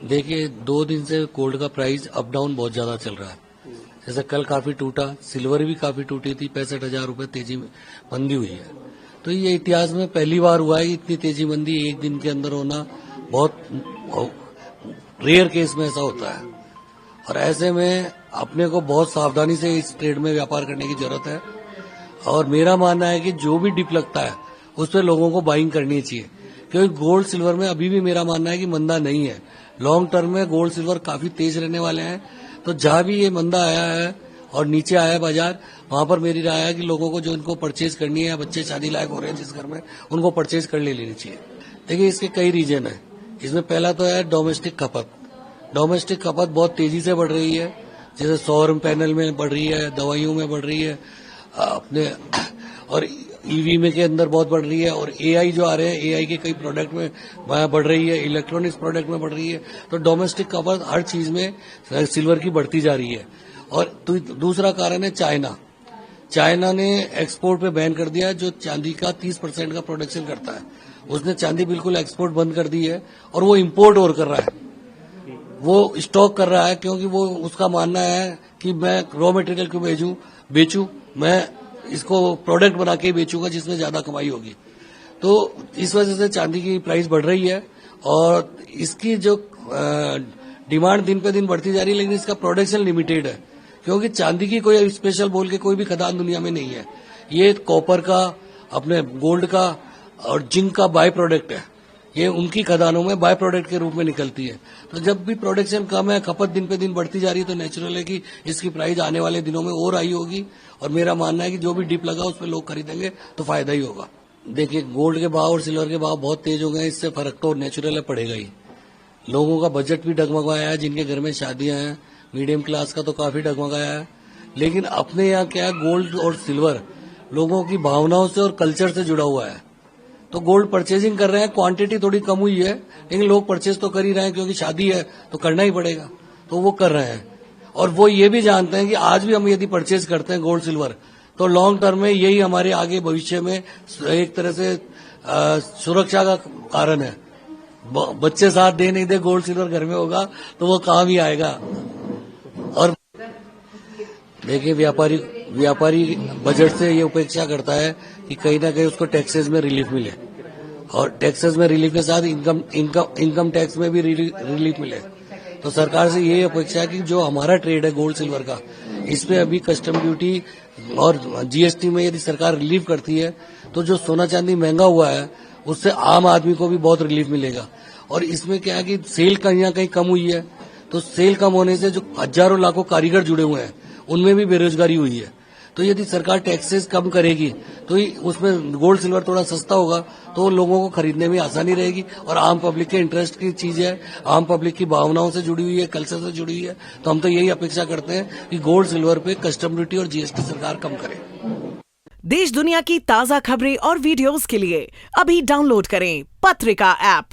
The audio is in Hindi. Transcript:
देखिए 2 दिन से गोल्ड का प्राइस अप डाउन बहुत ज्यादा चल रहा है। जैसे कल काफी टूटा, सिल्वर भी काफी टूटी थी, 65,000 रुपए तेजी में मंदी हुई है। तो ये इतिहास में पहली बार हुआ है इतनी तेजी मंदी एक दिन के अंदर होना, बहुत रेयर केस में ऐसा होता है। और ऐसे में अपने को बहुत सावधानी से इस ट्रेड में व्यापार करने की जरूरत है। और मेरा मानना है कि जो भी डिप लगता है उस पर लोगों को बाइंग करनी चाहिए, क्योंकि गोल्ड सिल्वर में अभी भी मेरा मानना है कि मंदा नहीं है। लॉन्ग टर्म में गोल्ड सिल्वर काफी तेज रहने वाले हैं। तो जहां भी ये मंदा आया है और नीचे आया है बाजार, वहां पर मेरी राय है कि लोगों को जो इनको परचेज करनी है, बच्चे शादी लायक हो रहे हैं जिस घर में, उनको परचेज कर लेनी चाहिए। देखिए इसके कई रीजन है। इसमें पहला तो है डोमेस्टिक खपत। डोमेस्टिक खपत बहुत तेजी से बढ़ रही है, जैसे सौर पैनल में बढ़ रही है, दवाइयों में बढ़ रही है, अपने और ईवी में के अंदर बहुत बढ़ रही है, और एआई जो आ रहे हैं, एआई के कई प्रोडक्ट में बढ़ रही है, इलेक्ट्रॉनिक्स प्रोडक्ट में बढ़ रही है। तो डोमेस्टिक खपत हर चीज में सिल्वर की बढ़ती जा रही है। और दूसरा कारण है चाइना। चाइना ने एक्सपोर्ट पे बैन कर दिया है, जो चांदी का 30% का प्रोडक्शन करता है। उसने चांदी बिल्कुल एक्सपोर्ट बंद कर दी है, और वो इम्पोर्ट और कर रहा है, वो स्टॉक कर रहा है, क्योंकि वो उसका मानना है कि मैं रॉ मटेरियल क्यों बेचूं, मैं इसको प्रोडक्ट बना के बेचूंगा जिसमें ज्यादा कमाई होगी। तो इस वजह से चांदी की प्राइस बढ़ रही है, और इसकी जो डिमांड दिन पे दिन बढ़ती जा रही है, लेकिन इसका प्रोडक्शन लिमिटेड है, क्योंकि चांदी की कोई स्पेशल बोल के कोई भी खदान दुनिया में नहीं है। ये कॉपर का, अपने गोल्ड का और जिंक का बाय प्रोडक्ट है। ये उनकी खदानों में बाय प्रोडक्ट के रूप में निकलती है। तो जब भी प्रोडक्शन कम है, खपत दिन पे दिन बढ़ती जा रही है, तो नेचुरल है कि इसकी प्राइस आने वाले दिनों में और आई होगी। और मेरा मानना है कि जो भी डिप लगा उस पर लोग खरीदेंगे तो फायदा ही होगा। देखिए गोल्ड के भाव और सिल्वर के भाव बहुत तेज हो गए, इससे फर्क तो नेचुरल है, पड़ेगा ही। लोगों का बजट भी डगमगाया है, जिनके घर में शादियां हैं, मीडियम क्लास का तो काफी डगमगाया है। लेकिन अपने यहाँ क्या है, गोल्ड और सिल्वर लोगों की भावनाओं से और कल्चर से जुड़ा हुआ है। तो गोल्ड परचेजिंग कर रहे हैं, क्वांटिटी थोड़ी कम हुई है, लेकिन लोग परचेज तो कर ही रहे हैं, क्योंकि शादी है तो करना ही पड़ेगा, तो वो कर रहे हैं। और वो ये भी जानते हैं कि आज भी हम यदि परचेज करते हैं गोल्ड सिल्वर, तो लॉन्ग टर्म में यही हमारे आगे भविष्य में एक तरह से सुरक्षा का कारण है। बच्चे साथ दे नहीं दे, गोल्ड सिल्वर घर में होगा तो वो काम ही आएगा। और देखिए व्यापारी बजट से ये अपेक्षा करता है कि कहीं ना कहीं उसको टैक्सेस में रिलीफ मिले, और टैक्सेस में रिलीफ के साथ इनकम टैक्स में भी रिलीफ मिले। तो सरकार से ये अपेक्षा है कि जो हमारा ट्रेड है गोल्ड सिल्वर का, इसमें अभी कस्टम ड्यूटी और जीएसटी में यदि सरकार रिलीफ करती है, तो जो सोना चांदी महंगा हुआ है उससे आम आदमी को भी बहुत रिलीफ मिलेगा। और इसमें क्या है कि सेल कहीं ना कहीं कम हुई है, तो सेल कम होने से जो हजारों लाखों कारीगर जुड़े हुए हैं उनमें भी बेरोजगारी हुई है। तो यदि सरकार टैक्सेस कम करेगी तो उसमें गोल्ड सिल्वर थोड़ा सस्ता होगा, तो लोगों को खरीदने में आसानी रहेगी। और आम पब्लिक के इंटरेस्ट की चीज है, आम पब्लिक की भावनाओं से जुड़ी हुई है, कल्चर से जुड़ी हुई है। तो हम तो यही अपेक्षा करते हैं कि गोल्ड सिल्वर पे कस्टम ड्यूटी और जीएसटी सरकार कम करे। देश दुनिया की ताजा खबरें और वीडियोस के लिए अभी डाउनलोड करें पत्रिका ऐप।